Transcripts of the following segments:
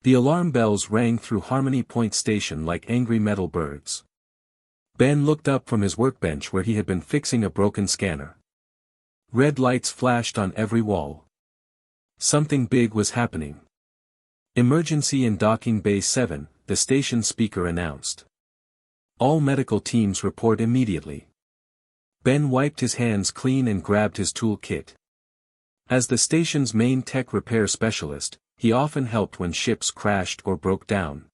The alarm bells rang through Harmony Point Station like angry metal birds. Ben looked up from his workbench where he had been fixing a broken scanner. Red lights flashed on every wall. Something big was happening. Emergency in Docking Bay 7, the station speaker announced. All medical teams report immediately. Ben wiped his hands clean and grabbed his tool kit. As the station's main tech repair specialist, he often helped when ships crashed or broke down.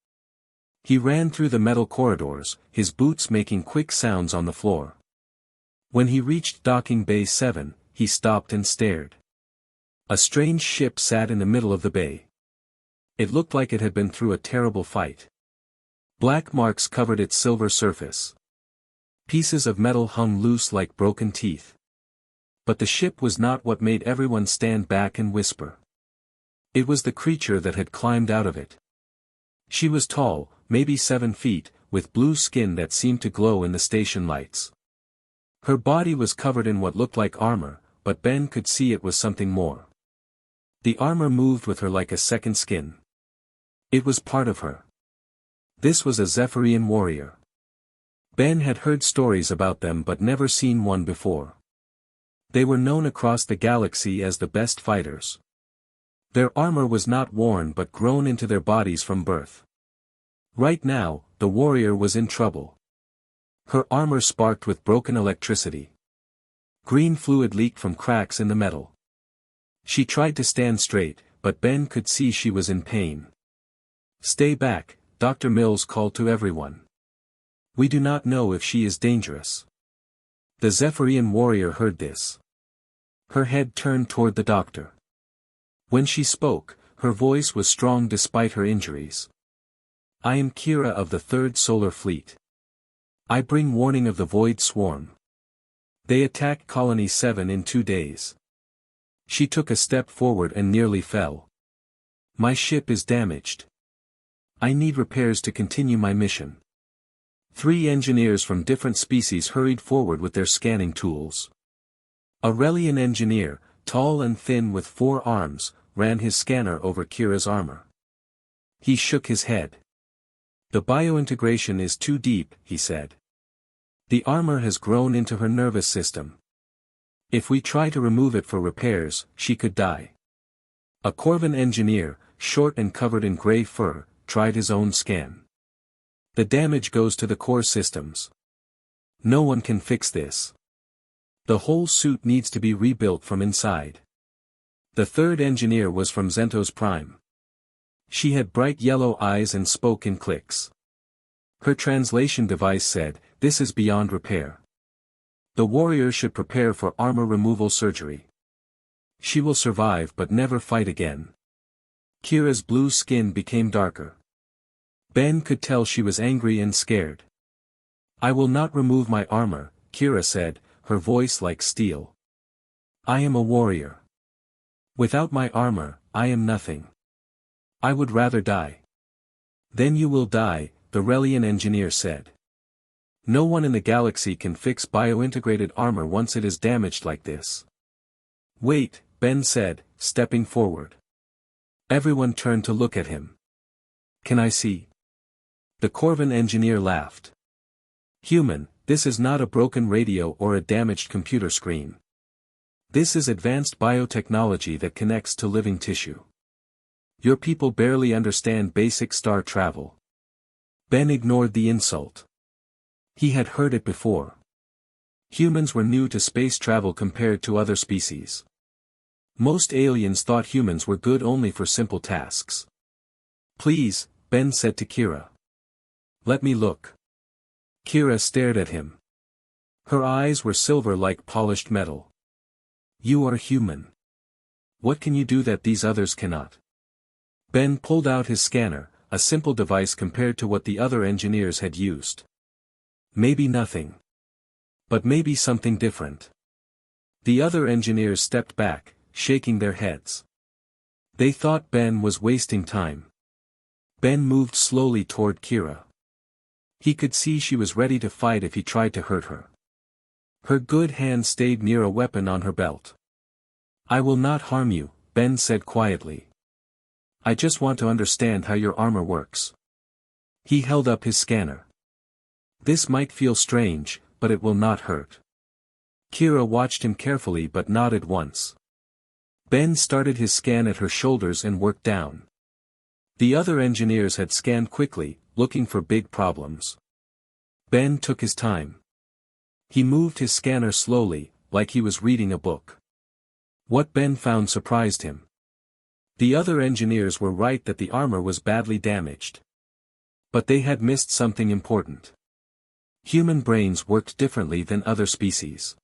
He ran through the metal corridors, his boots making quick sounds on the floor. When he reached Docking Bay 7, he stopped and stared. A strange ship sat in the middle of the bay. It looked like it had been through a terrible fight. Black marks covered its silver surface. Pieces of metal hung loose like broken teeth. But the ship was not what made everyone stand back and whisper. It was the creature that had climbed out of it. She was tall, maybe 7 feet, with blue skin that seemed to glow in the station lights. Her body was covered in what looked like armor, but Ben could see it was something more. The armor moved with her like a second skin. It was part of her. This was a Zephyrian warrior. Ben had heard stories about them but never seen one before. They were known across the galaxy as the best fighters. Their armor was not worn but grown into their bodies from birth. Right now, the warrior was in trouble. Her armor sparked with broken electricity. Green fluid leaked from cracks in the metal. She tried to stand straight, but Ben could see she was in pain. "Stay back," Dr. Mills called to everyone. "We do not know if she is dangerous." The Zephyrian warrior heard this. Her head turned toward the doctor. When she spoke, her voice was strong despite her injuries. "I am Kira of the 3rd Solar Fleet. I bring warning of the Void Swarm. They attacked Colony 7 in 2 days." She took a step forward and nearly fell. "My ship is damaged. I need repairs to continue my mission." 3 engineers from different species hurried forward with their scanning tools. A Relian engineer, tall and thin with 4 arms, ran his scanner over Kira's armor. He shook his head. "The biointegration is too deep," he said. "The armor has grown into her nervous system. If we try to remove it for repairs, she could die." A Corvan engineer, short and covered in gray fur, tried his own scan. "The damage goes to the core systems. No one can fix this. The whole suit needs to be rebuilt from inside." The 3rd engineer was from Zentos Prime. She had bright yellow eyes and spoke in clicks. Her translation device said, "This is beyond repair. The warrior should prepare for armor removal surgery. She will survive but never fight again." Kira's blue skin became darker. Ben could tell she was angry and scared. "I will not remove my armor," Kira said, her voice like steel. "I am a warrior. Without my armor, I am nothing. I would rather die." "Then you will die," the Relian engineer said. "No one in the galaxy can fix biointegrated armor once it is damaged like this." "Wait," Ben said, stepping forward. Everyone turned to look at him. "Can I see?" The Corvan engineer laughed. "Human, this is not a broken radio or a damaged computer screen. This is advanced biotechnology that connects to living tissue. Your people barely understand basic star travel." Ben ignored the insult. He had heard it before. Humans were new to space travel compared to other species. Most aliens thought humans were good only for simple tasks. "Please," Ben said to Kira. "Let me look." Kira stared at him. Her eyes were silver like polished metal. "You are human. What can you do that these others cannot?" Ben pulled out his scanner, a simple device compared to what the other engineers had used. "Maybe nothing. But maybe something different." The other engineers stepped back, shaking their heads. They thought Ben was wasting time. Ben moved slowly toward Kira. He could see she was ready to fight if he tried to hurt her. Her good hand stayed near a weapon on her belt. "I will not harm you," Ben said quietly. I just want to understand how your armor works. He held up his scanner. This might feel strange, but it will not hurt. Kira watched him carefully but nodded once. Ben started his scan at her shoulders and worked down. The other engineers had scanned quickly, looking for big problems. Ben took his time. He moved his scanner slowly, like he was reading a book. What Ben found surprised him. The other engineers were right that the armor was badly damaged. But they had missed something important. Human brains worked differently than other species.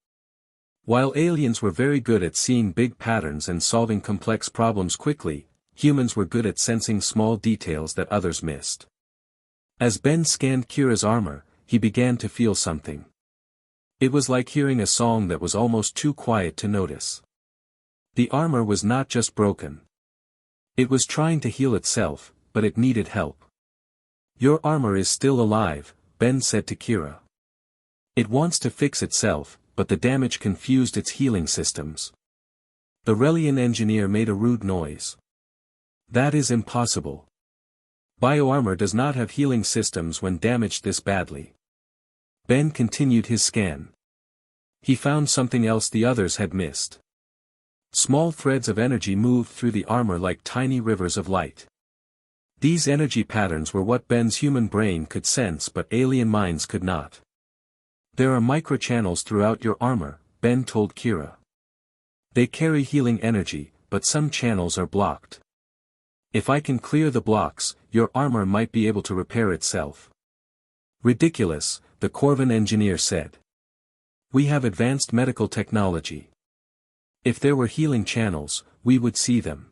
While aliens were very good at seeing big patterns and solving complex problems quickly, humans were good at sensing small details that others missed. As Ben scanned Kira's armor, he began to feel something. It was like hearing a song that was almost too quiet to notice. The armor was not just broken. It was trying to heal itself, but it needed help. Your armor is still alive, Ben said to Kira. It wants to fix itself, but the damage confused its healing systems. The Relian engineer made a rude noise. That is impossible. Bioarmor does not have healing systems when damaged this badly. Ben continued his scan. He found something else the others had missed. Small threads of energy moved through the armor like tiny rivers of light. These energy patterns were what Ben's human brain could sense but alien minds could not. There are microchannels throughout your armor, Ben told Kira. They carry healing energy, but some channels are blocked. If I can clear the blocks, your armor might be able to repair itself. Ridiculous, the Corvan engineer said. We have advanced medical technology. If there were healing channels, we would see them.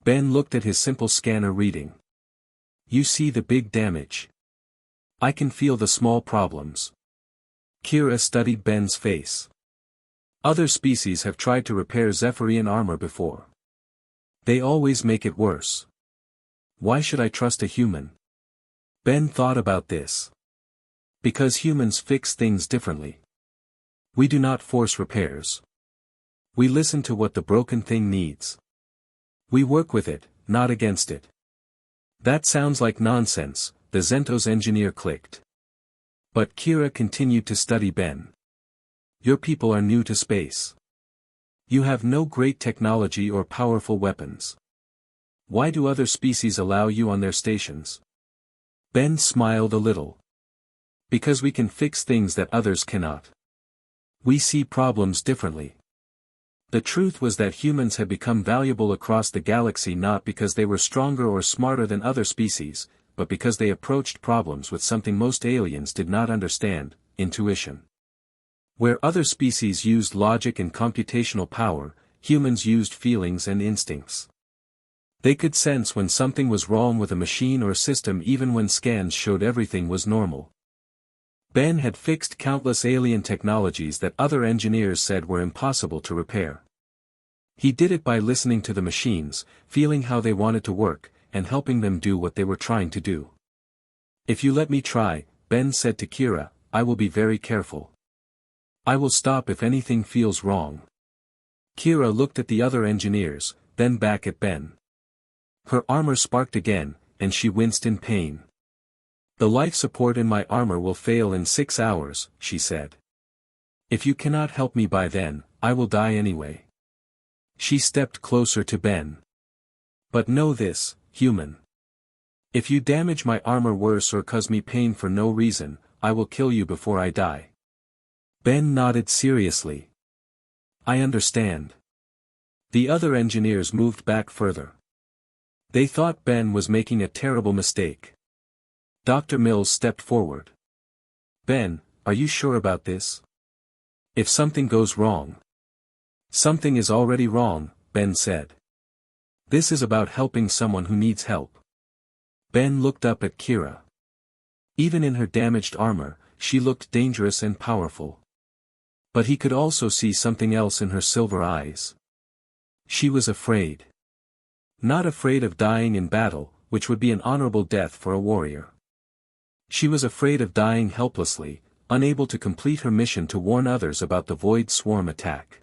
Ben looked at his simple scanner reading. You see the big damage. I can feel the small problems. Kira studied Ben's face. Other species have tried to repair Zephyrian armor before. They always make it worse. Why should I trust a human? Ben thought about this. Because humans fix things differently. We do not force repairs. We listen to what the broken thing needs. We work with it, not against it. That sounds like nonsense, the Zentos engineer clicked. But Kira continued to study Ben. Your people are new to space. You have no great technology or powerful weapons. Why do other species allow you on their stations? Ben smiled a little. Because we can fix things that others cannot. We see problems differently. The truth was that humans had become valuable across the galaxy not because they were stronger or smarter than other species, but because they approached problems with something most aliens did not understand, intuition. Where other species used logic and computational power, humans used feelings and instincts. They could sense when something was wrong with a machine or system even when scans showed everything was normal. Ben had fixed countless alien technologies that other engineers said were impossible to repair. He did it by listening to the machines, feeling how they wanted to work, and helping them do what they were trying to do. If you let me try, Ben said to Kira, I will be very careful. I will stop if anything feels wrong. Kira looked at the other engineers, then back at Ben. Her armor sparked again, and she winced in pain. The life support in my armor will fail in 6 hours, she said. If you cannot help me by then, I will die anyway. She stepped closer to Ben. But know this, human. If you damage my armor worse or cause me pain for no reason, I will kill you before I die. Ben nodded seriously. I understand. The other engineers moved back further. They thought Ben was making a terrible mistake. Dr. Mills stepped forward. Ben, are you sure about this? If something goes wrong. Something is already wrong, Ben said. This is about helping someone who needs help. Ben looked up at Kira. Even in her damaged armor, she looked dangerous and powerful. But he could also see something else in her silver eyes. She was afraid. Not afraid of dying in battle, which would be an honorable death for a warrior. She was afraid of dying helplessly, unable to complete her mission to warn others about the Void Swarm attack.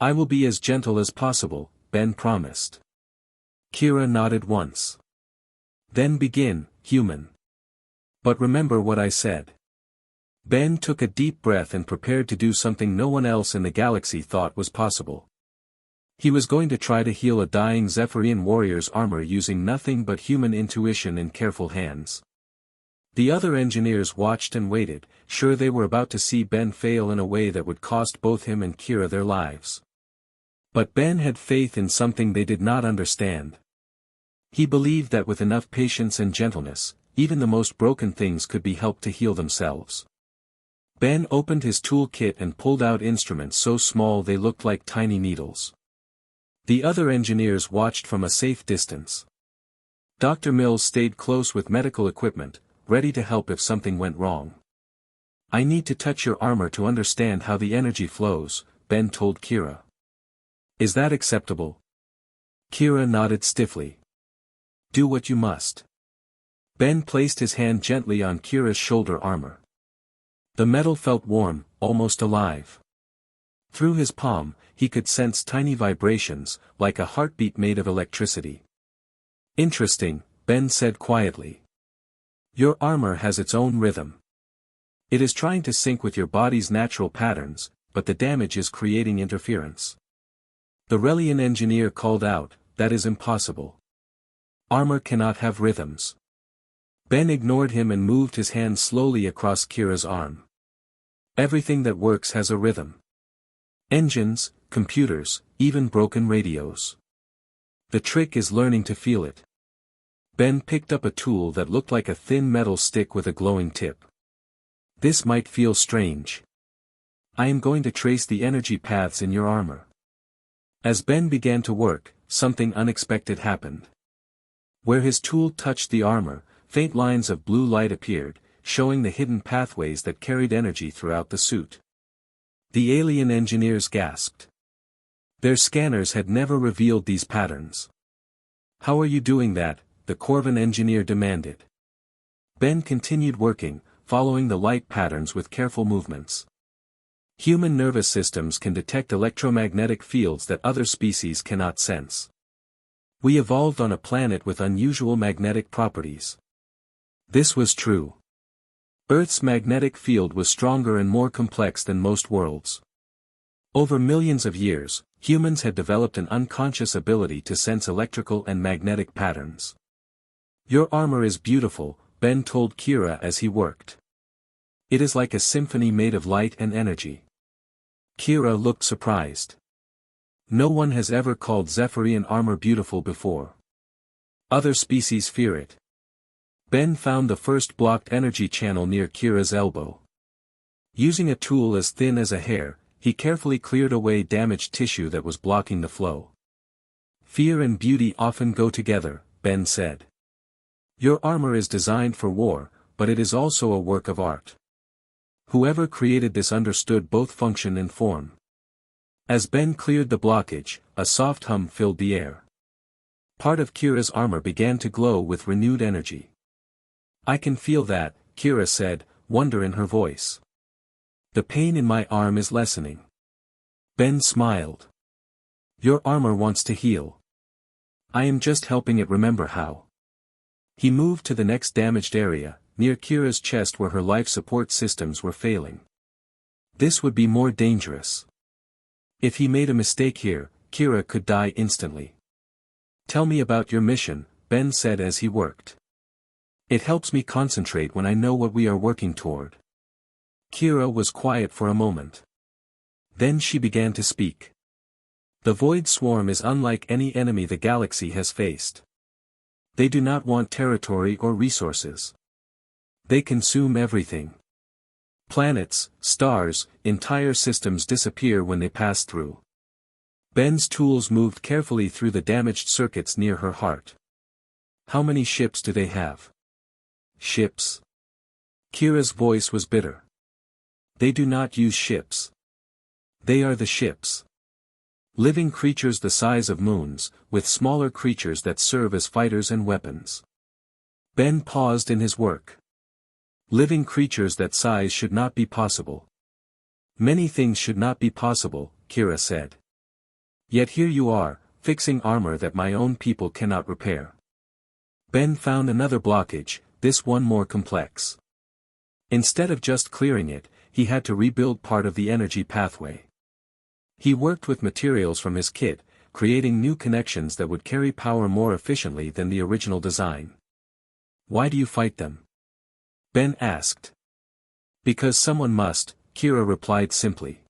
I will be as gentle as possible, Ben promised. Kira nodded once. Then begin, human. But remember what I said. Ben took a deep breath and prepared to do something no one else in the galaxy thought was possible. He was going to try to heal a dying Zephyrian warrior's armor using nothing but human intuition and careful hands. The other engineers watched and waited, sure they were about to see Ben fail in a way that would cost both him and Kira their lives. But Ben had faith in something they did not understand. He believed that with enough patience and gentleness, even the most broken things could be helped to heal themselves. Ben opened his tool kit and pulled out instruments so small they looked like tiny needles. The other engineers watched from a safe distance. Dr. Mills stayed close with medical equipment, ready to help if something went wrong. I need to touch your armor to understand how the energy flows, Ben told Kira. Is that acceptable? Kira nodded stiffly. Do what you must. Ben placed his hand gently on Kira's shoulder armor. The metal felt warm, almost alive. Through his palm, he could sense tiny vibrations, like a heartbeat made of electricity. Interesting, Ben said quietly. Your armor has its own rhythm. It is trying to sync with your body's natural patterns, but the damage is creating interference. The Relian engineer called out, that is impossible. Armor cannot have rhythms. Ben ignored him and moved his hand slowly across Kira's arm. Everything that works has a rhythm. Engines, computers, even broken radios. The trick is learning to feel it. Ben picked up a tool that looked like a thin metal stick with a glowing tip. This might feel strange. I am going to trace the energy paths in your armor. As Ben began to work, something unexpected happened. Where his tool touched the armor, faint lines of blue light appeared, showing the hidden pathways that carried energy throughout the suit. The alien engineers gasped. Their scanners had never revealed these patterns. How are you doing that? The Corvan engineer demanded. Ben continued working, following the light patterns with careful movements. Human nervous systems can detect electromagnetic fields that other species cannot sense. We evolved on a planet with unusual magnetic properties. This was true. Earth's magnetic field was stronger and more complex than most worlds. Over millions of years, humans had developed an unconscious ability to sense electrical and magnetic patterns. Your armor is beautiful, Ben told Kira as he worked. It is like a symphony made of light and energy. Kira looked surprised. No one has ever called Zephyrian armor beautiful before. Other species fear it. Ben found the first blocked energy channel near Kira's elbow. Using a tool as thin as a hair, he carefully cleared away damaged tissue that was blocking the flow. Fear and beauty often go together, Ben said. Your armor is designed for war, but it is also a work of art. Whoever created this understood both function and form. As Ben cleared the blockage, a soft hum filled the air. Part of Kira's armor began to glow with renewed energy. I can feel that, Kira said, wonder in her voice. The pain in my arm is lessening. Ben smiled. Your armor wants to heal. I am just helping it remember how. He moved to the next damaged area, near Kira's chest where her life support systems were failing. This would be more dangerous. If he made a mistake here, Kira could die instantly. Tell me about your mission, Ben said as he worked. It helps me concentrate when I know what we are working toward. Kira was quiet for a moment. Then she began to speak. The Void Swarm is unlike any enemy the galaxy has faced. They do not want territory or resources. They consume everything. Planets, stars, entire systems disappear when they pass through. Ben's tools moved carefully through the damaged circuits near her heart. How many ships do they have? Ships? Kira's voice was bitter. They do not use ships. They are the ships. Living creatures the size of moons, with smaller creatures that serve as fighters and weapons. Ben paused in his work. Living creatures that size should not be possible. Many things should not be possible, Kira said. Yet here you are, fixing armor that my own people cannot repair. Ben found another blockage, this one more complex. Instead of just clearing it, he had to rebuild part of the energy pathway. He worked with materials from his kit, creating new connections that would carry power more efficiently than the original design. Why do you fight them? Ben asked. Because someone must, Kira replied simply.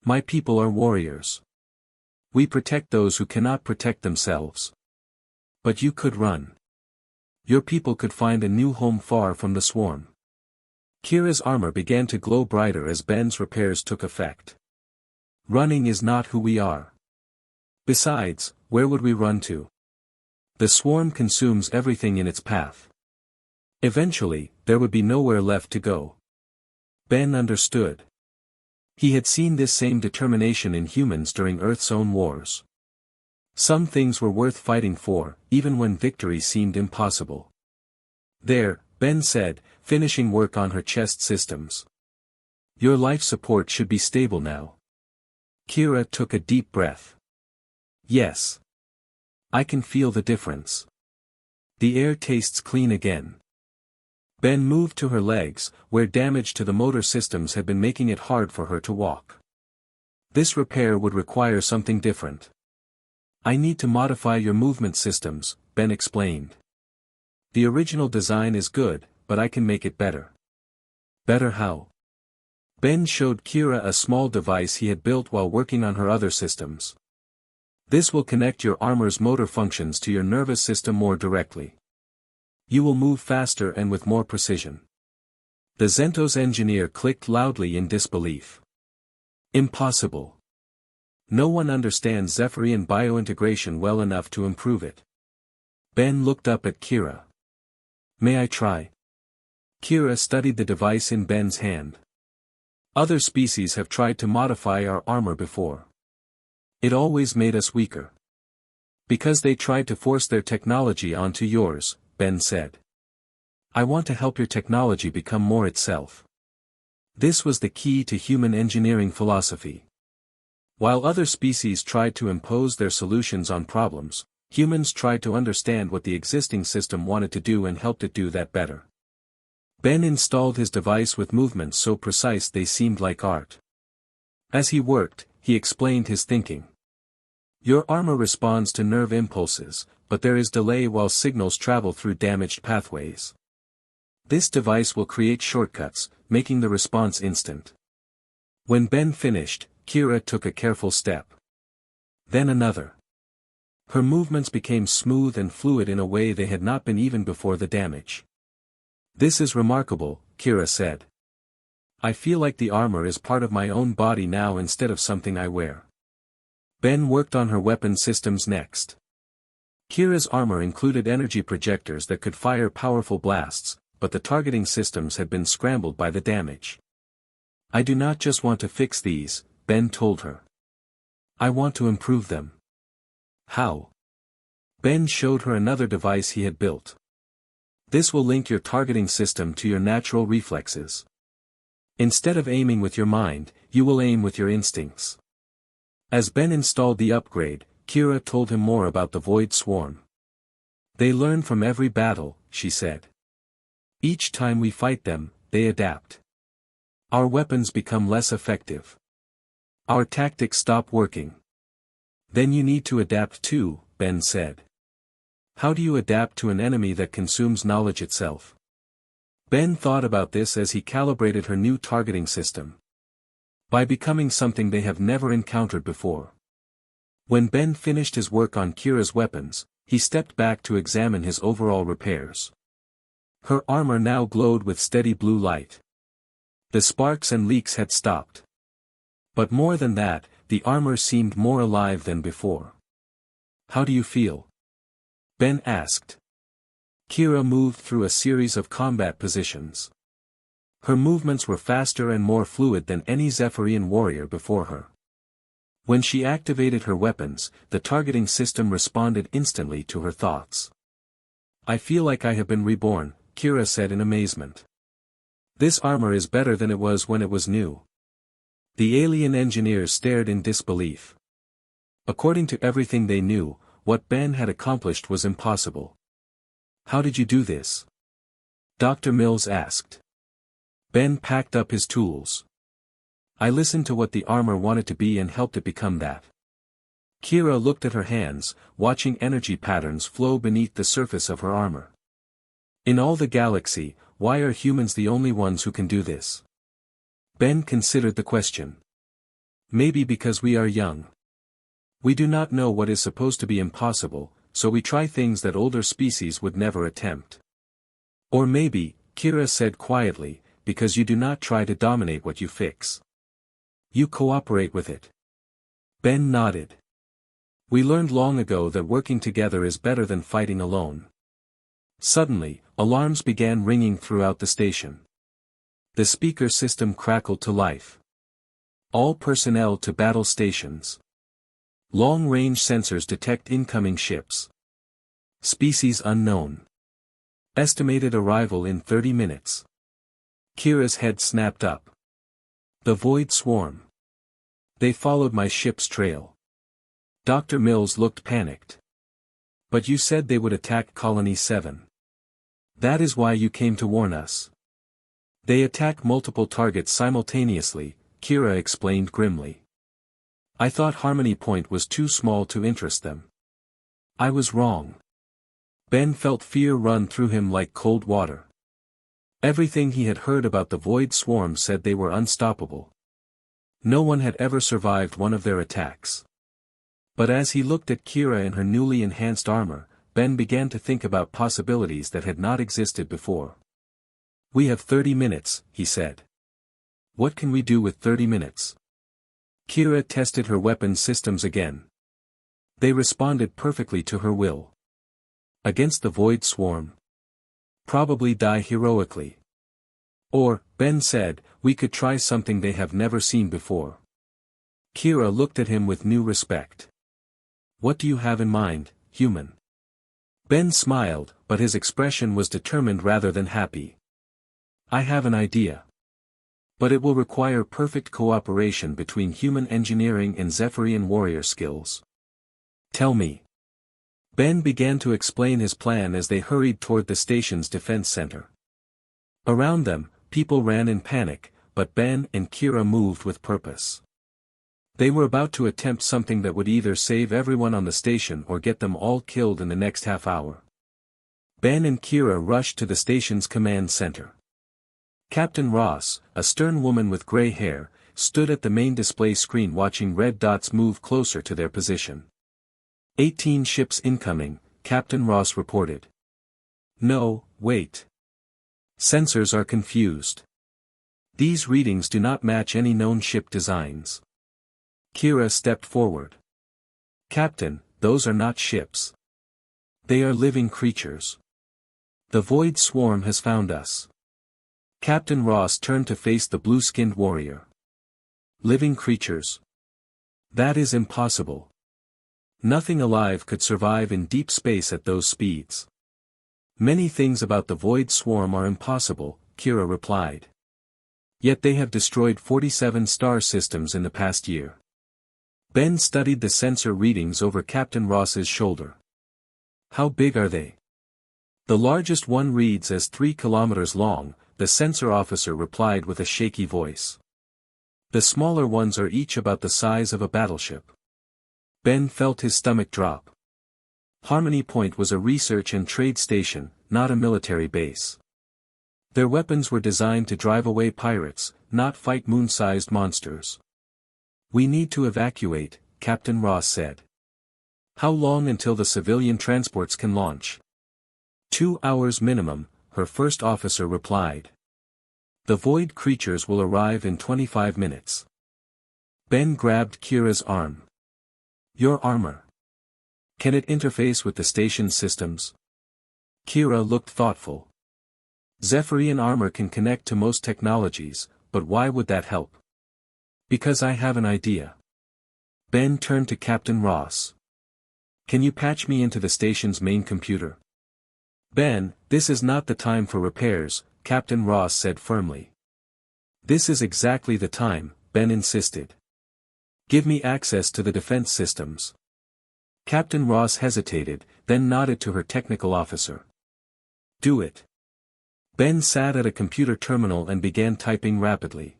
My people are warriors. We protect those who cannot protect themselves. But you could run. Your people could find a new home far from the swarm. Kira's armor began to glow brighter as Ben's repairs took effect. Running is not who we are. Besides, where would we run to? The swarm consumes everything in its path. Eventually, there would be nowhere left to go. Ben understood. He had seen this same determination in humans during Earth's own wars. Some things were worth fighting for, even when victory seemed impossible. There, Ben said, finishing work on her chest systems. Your life support should be stable now. Kira took a deep breath. Yes. I can feel the difference. The air tastes clean again. Ben moved to her legs, where damage to the motor systems had been making it hard for her to walk. This repair would require something different. I need to modify your movement systems, Ben explained. The original design is good, but I can make it better. Better how? Ben showed Kira a small device he had built while working on her other systems. This will connect your armor's motor functions to your nervous system more directly. You will move faster and with more precision. The Zentos engineer clicked loudly in disbelief. Impossible. No one understands Zephyrian biointegration well enough to improve it. Ben looked up at Kira. May I try? Kira studied the device in Ben's hand. Other species have tried to modify our armor before. It always made us weaker. Because they tried to force their technology onto yours, Ben said. I want to help your technology become more itself. This was the key to human engineering philosophy. While other species tried to impose their solutions on problems, humans tried to understand what the existing system wanted to do and helped it do that better. Ben installed his device with movements so precise they seemed like art. As he worked, he explained his thinking. Your armor responds to nerve impulses, but there is delay while signals travel through damaged pathways. This device will create shortcuts, making the response instant. When Ben finished, Kira took a careful step. Then another. Her movements became smooth and fluid in a way they had not been even before the damage. This is remarkable, Kira said. I feel like the armor is part of my own body now instead of something I wear. Ben worked on her weapon systems next. Kira's armor included energy projectors that could fire powerful blasts, but the targeting systems had been scrambled by the damage. I do not just want to fix these, Ben told her. I want to improve them. How? Ben showed her another device he had built. This will link your targeting system to your natural reflexes. Instead of aiming with your mind, you will aim with your instincts. As Ben installed the upgrade, Kira told him more about the Void Swarm. They learn from every battle, she said. Each time we fight them, they adapt. Our weapons become less effective. Our tactics stop working. Then you need to adapt too, Ben said. How do you adapt to an enemy that consumes knowledge itself? Ben thought about this as he calibrated her new targeting system. By becoming something they have never encountered before. When Ben finished his work on Kira's weapons, he stepped back to examine his overall repairs. Her armor now glowed with steady blue light. The sparks and leaks had stopped. But more than that, the armor seemed more alive than before. How do you feel? Ben asked. Kira moved through a series of combat positions. Her movements were faster and more fluid than any Zephyrian warrior before her. When she activated her weapons, the targeting system responded instantly to her thoughts. I feel like I have been reborn, Kira said in amazement. This armor is better than it was when it was new. The alien engineers stared in disbelief. According to everything they knew, what Ben had accomplished was impossible. How did you do this? Dr. Mills asked. Ben packed up his tools. I listened to what the armor wanted to be and helped it become that. Kira looked at her hands, watching energy patterns flow beneath the surface of her armor. In all the galaxy, why are humans the only ones who can do this? Ben considered the question. Maybe because we are young. We do not know what is supposed to be impossible, so we try things that older species would never attempt. Or maybe, Kira said quietly, because you do not try to dominate what you fix. You cooperate with it. Ben nodded. We learned long ago that working together is better than fighting alone. Suddenly, alarms began ringing throughout the station. The speaker system crackled to life. All personnel to battle stations. Long-range sensors detect incoming ships. Species unknown. Estimated arrival in 30 minutes. Kira's head snapped up. The Void Swarm. They followed my ship's trail. Dr. Mills looked panicked. But you said they would attack Colony 7. That is why you came to warn us. They attack multiple targets simultaneously, Kira explained grimly. I thought Harmony Point was too small to interest them. I was wrong. Ben felt fear run through him like cold water. Everything he had heard about the Void Swarm said they were unstoppable. No one had ever survived one of their attacks. But as he looked at Kira in her newly enhanced armor, Ben began to think about possibilities that had not existed before. We have 30 minutes, he said. What can we do with 30 minutes? Kira tested her weapon systems again. They responded perfectly to her will. Against the Void Swarm? Probably die heroically. Or, Ben said, we could try something they have never seen before. Kira looked at him with new respect. What do you have in mind, human? Ben smiled, but his expression was determined rather than happy. I have an idea. But it will require perfect cooperation between human engineering and Zephyrian warrior skills. Tell me. Ben began to explain his plan as they hurried toward the station's defense center. Around them, people ran in panic, but Ben and Kira moved with purpose. They were about to attempt something that would either save everyone on the station or get them all killed in the next half hour. Ben and Kira rushed to the station's command center. Captain Ross, a stern woman with gray hair, stood at the main display screen watching red dots move closer to their position. 18 ships incoming, Captain Ross reported. No, wait. Sensors are confused. These readings do not match any known ship designs. Kira stepped forward. Captain, those are not ships. They are living creatures. The Void Swarm has found us. Captain Ross turned to face the blue-skinned warrior. Living creatures? That is impossible. Nothing alive could survive in deep space at those speeds. Many things about the Void Swarm are impossible, Kira replied. Yet they have destroyed 47 star systems in the past year. Ben studied the sensor readings over Captain Ross's shoulder. How big are they? The largest one reads as 3 kilometers long, the sensor officer replied with a shaky voice. The smaller ones are each about the size of a battleship. Ben felt his stomach drop. Harmony Point was a research and trade station, not a military base. Their weapons were designed to drive away pirates, not fight moon-sized monsters. We need to evacuate, Captain Ross said. How long until the civilian transports can launch? 2 hours minimum, her first officer replied. The void creatures will arrive in 25 minutes. Ben grabbed Kira's arm. Your armor. Can it interface with the station's systems? Kira looked thoughtful. Zephyrian armor can connect to most technologies, but why would that help? Because I have an idea. Ben turned to Captain Ross. Can you patch me into the station's main computer? Ben, this is not the time for repairs, Captain Ross said firmly. This is exactly the time, Ben insisted. Give me access to the defense systems. Captain Ross hesitated, then nodded to her technical officer. Do it. Ben sat at a computer terminal and began typing rapidly.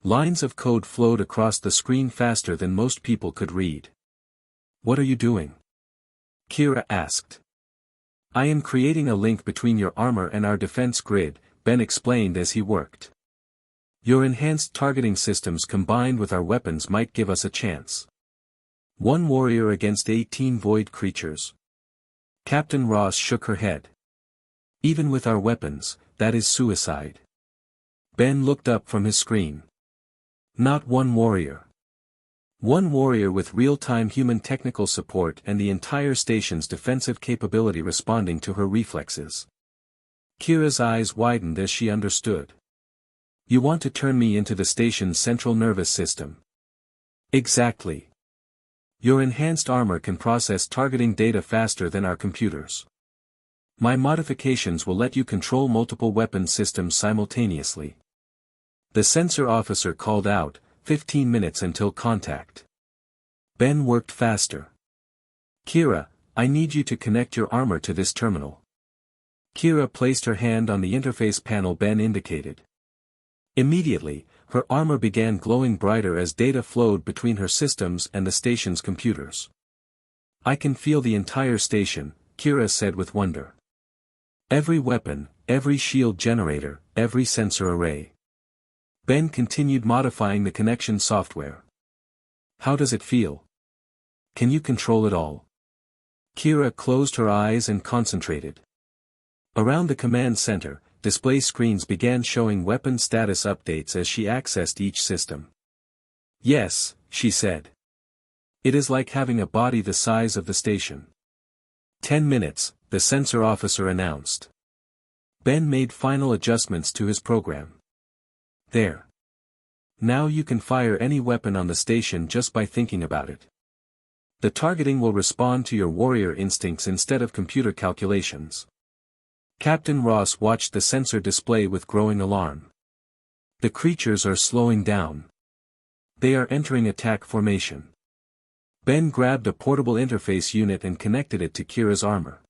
Lines of code flowed across the screen faster than most people could read. What are you doing? Kira asked. I am creating a link between your armor and our defense grid, Ben explained as he worked. Your enhanced targeting systems combined with our weapons might give us a chance. 1 warrior against 18 void creatures. Captain Ross shook her head. Even with our weapons, that is suicide. Ben looked up from his screen. Not 1 warrior. 1 warrior with real-time human technical support and the entire station's defensive capability responding to her reflexes. Kira's eyes widened as she understood. You want to turn me into the station's central nervous system. Exactly. Your enhanced armor can process targeting data faster than our computers. My modifications will let you control multiple weapon systems simultaneously. The sensor officer called out, 15 minutes until contact. Ben worked faster. Kira, I need you to connect your armor to this terminal. Kira placed her hand on the interface panel Ben indicated. Immediately, her armor began glowing brighter as data flowed between her systems and the station's computers. I can feel the entire station, Kira said with wonder. Every weapon, every shield generator, every sensor array. Ben continued modifying the connection software. How does it feel? Can you control it all? Kira closed her eyes and concentrated. Around the command center, display screens began showing weapon status updates as she accessed each system. Yes, she said. It is like having a body the size of the station. 10 minutes, the sensor officer announced. Ben made final adjustments to his program. There. Now you can fire any weapon on the station just by thinking about it. The targeting will respond to your warrior instincts instead of computer calculations. Captain Ross watched the sensor display with growing alarm. The creatures are slowing down. They are entering attack formation. Ben grabbed a portable interface unit and connected it to Kira's armor.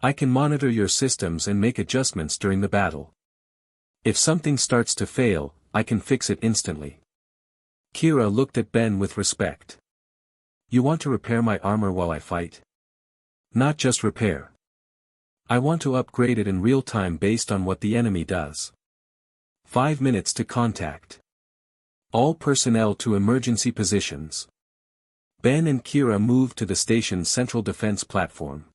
I can monitor your systems and make adjustments during the battle. If something starts to fail, I can fix it instantly. Kira looked at Ben with respect. You want to repair my armor while I fight? Not just repair. I want to upgrade it in real time based on what the enemy does. 5 minutes to contact. All personnel to emergency positions. Ben and Kira moved to the station's central defense platform.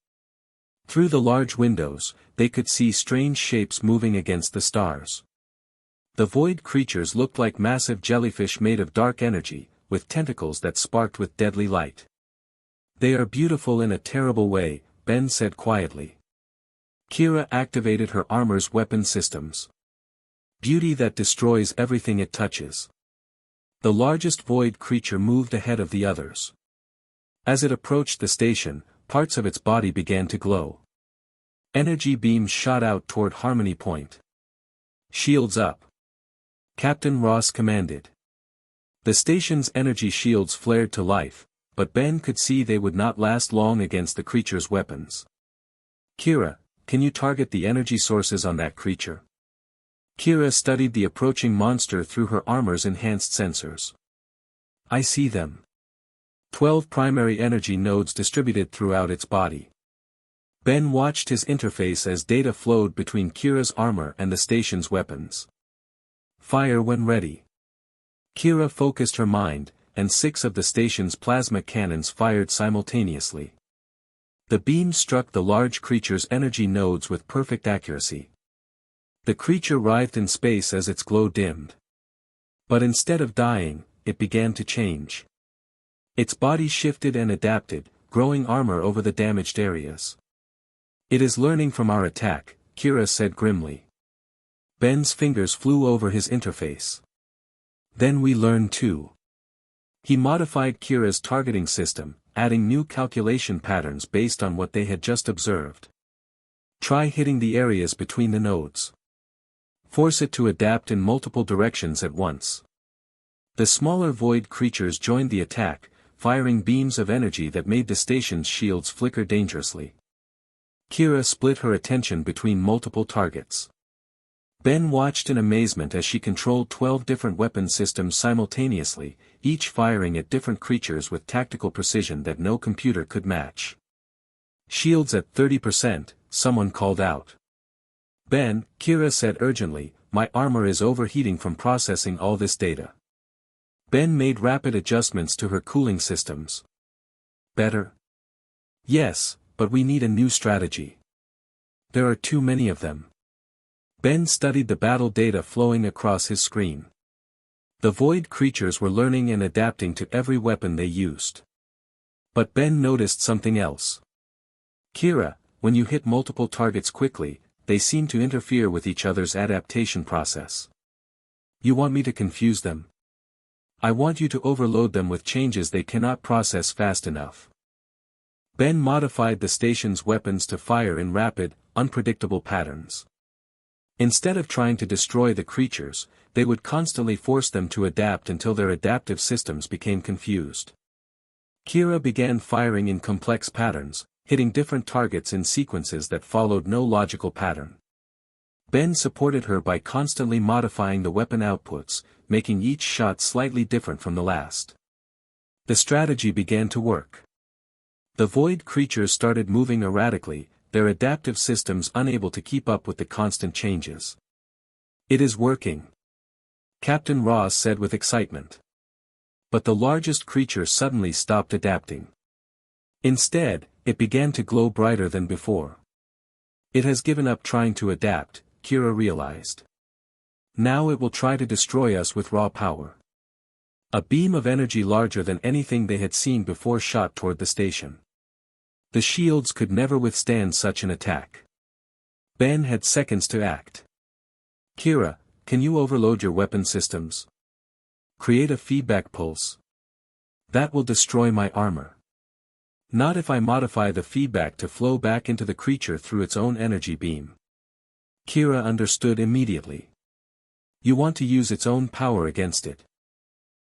Through the large windows, they could see strange shapes moving against the stars. The void creatures looked like massive jellyfish made of dark energy, with tentacles that sparked with deadly light. They are beautiful in a terrible way, Ben said quietly. Kira activated her armor's weapon systems. Beauty that destroys everything it touches. The largest void creature moved ahead of the others. As it approached the station, parts of its body began to glow. Energy beams shot out toward Harmony Point. Shields up. Captain Ross commanded. The station's energy shields flared to life, but Ben could see they would not last long against the creature's weapons. Kira, can you target the energy sources on that creature? Kira studied the approaching monster through her armor's enhanced sensors. I see them. 12 primary energy nodes distributed throughout its body. Ben watched his interface as data flowed between Kira's armor and the station's weapons. Fire when ready. Kira focused her mind, and 6 of the station's plasma cannons fired simultaneously. The beams struck the large creature's energy nodes with perfect accuracy. The creature writhed in space as its glow dimmed. But instead of dying, it began to change. Its body shifted and adapted, growing armor over the damaged areas. It is learning from our attack, Kira said grimly. Ben's fingers flew over his interface. Then we learn too. He modified Kira's targeting system, adding new calculation patterns based on what they had just observed. Try hitting the areas between the nodes. Force it to adapt in multiple directions at once. The smaller void creatures joined the attack, firing beams of energy that made the station's shields flicker dangerously. Kira split her attention between multiple targets. Ben watched in amazement as she controlled 12 different weapon systems simultaneously, each firing at different creatures with tactical precision that no computer could match. "Shields at 30%, someone called out. "Ben," Kira said urgently, "my armor is overheating from processing all this data." Ben made rapid adjustments to her cooling systems. "Better?" "Yes, but we need a new strategy. There are too many of them." Ben studied the battle data flowing across his screen. The void creatures were learning and adapting to every weapon they used. But Ben noticed something else. "Kira, when you hit multiple targets quickly, they seem to interfere with each other's adaptation process. You want me to confuse them? I want you to overload them with changes they cannot process fast enough." Ben modified the station's weapons to fire in rapid, unpredictable patterns. Instead of trying to destroy the creatures, they would constantly force them to adapt until their adaptive systems became confused. Kira began firing in complex patterns, hitting different targets in sequences that followed no logical pattern. Ben supported her by constantly modifying the weapon outputs, making each shot slightly different from the last. The strategy began to work. The void creatures started moving erratically, their adaptive systems unable to keep up with the constant changes. "It is working," Captain Ross said with excitement. But the largest creature suddenly stopped adapting. Instead, it began to glow brighter than before. "It has given up trying to adapt," Kira realized. "Now it will try to destroy us with raw power." A beam of energy larger than anything they had seen before shot toward the station. The shields could never withstand such an attack. Ben had seconds to act. "Kira, can you overload your weapon systems? Create a feedback pulse. That will destroy my armor." "Not if I modify the feedback to flow back into the creature through its own energy beam." Kira understood immediately. "You want to use its own power against it.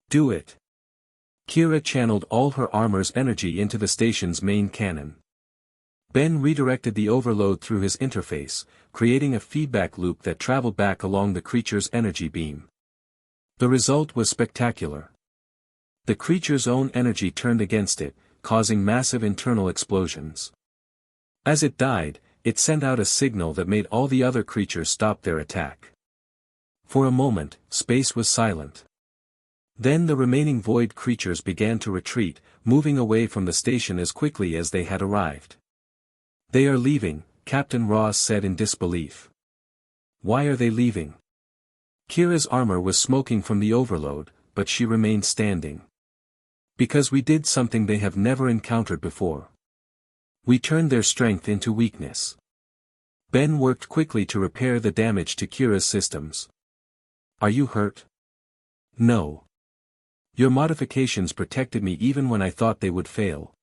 Do it." Kira channeled all her armor's energy into the station's main cannon. Ben redirected the overload through his interface, creating a feedback loop that traveled back along the creature's energy beam. The result was spectacular. The creature's own energy turned against it, causing massive internal explosions. As it died, it sent out a signal that made all the other creatures stop their attack. For a moment, space was silent. Then the remaining void creatures began to retreat, moving away from the station as quickly as they had arrived. "They are leaving," Captain Ross said in disbelief. "Why are they leaving?" Kira's armor was smoking from the overload, but she remained standing. "Because we did something they have never encountered before. We turned their strength into weakness." Ben worked quickly to repair the damage to Kira's systems. "Are you hurt?" "No. Your modifications protected me even when I thought they would fail."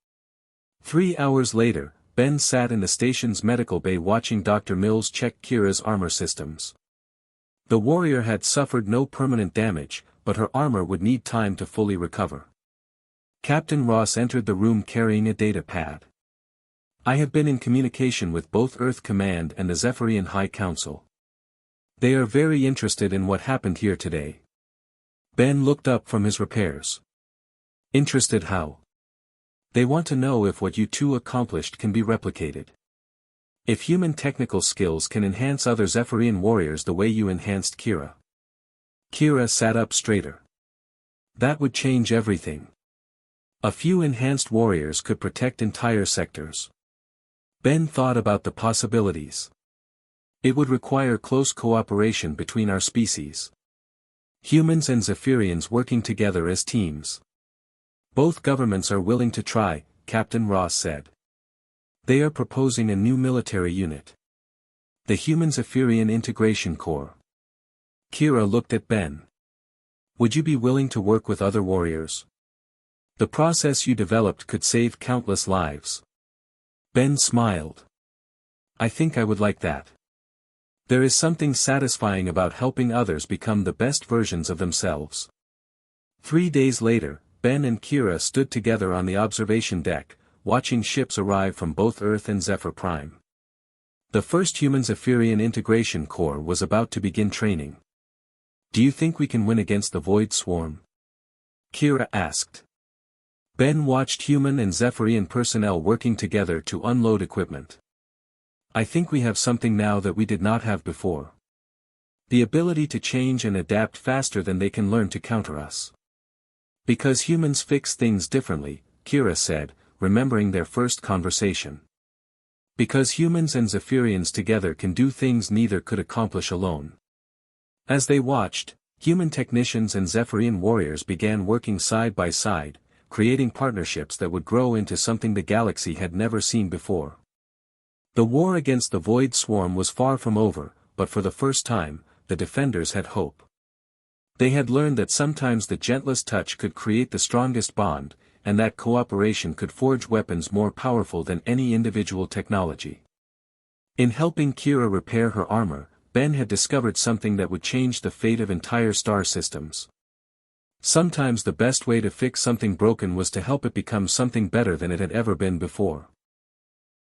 3 hours later, Ben sat in the station's medical bay watching Dr. Mills check Kira's armor systems. The warrior had suffered no permanent damage, but her armor would need time to fully recover. Captain Ross entered the room carrying a data pad. "I have been in communication with both Earth Command and the Zephyrian High Council. They are very interested in what happened here today." Ben looked up from his repairs. "Interested how?" "They want to know if what you two accomplished can be replicated. If human technical skills can enhance other Zephyrian warriors the way you enhanced Kira." Kira sat up straighter. "That would change everything. A few enhanced warriors could protect entire sectors." Ben thought about the possibilities. "It would require close cooperation between our species. Humans and Zephyrians working together as teams. Both governments are willing to try," Captain Ross said. "They are proposing a new military unit. The Human Zephyrian Integration Corps." Kira looked at Ben. "Would you be willing to work with other warriors? The process you developed could save countless lives." Ben smiled. "I think I would like that. There is something satisfying about helping others become the best versions of themselves." 3 days later, Ben and Kira stood together on the observation deck, watching ships arrive from both Earth and Zephyr Prime. The first human Zephyrian integration core was about to begin training. "Do you think we can win against the Void Swarm?" Kira asked. Ben watched human and Zephyrian personnel working together to unload equipment. "I think we have something now that we did not have before. The ability to change and adapt faster than they can learn to counter us. Because humans fix things differently," Kira said, remembering their first conversation. "Because humans and Zephyrians together can do things neither could accomplish alone." As they watched, human technicians and Zephyrian warriors began working side by side, creating partnerships that would grow into something the galaxy had never seen before. The war against the Void Swarm was far from over, but for the first time, the defenders had hope. They had learned that sometimes the gentlest touch could create the strongest bond, and that cooperation could forge weapons more powerful than any individual technology. In helping Kira repair her armor, Ben had discovered something that would change the fate of entire star systems. Sometimes the best way to fix something broken was to help it become something better than it had ever been before.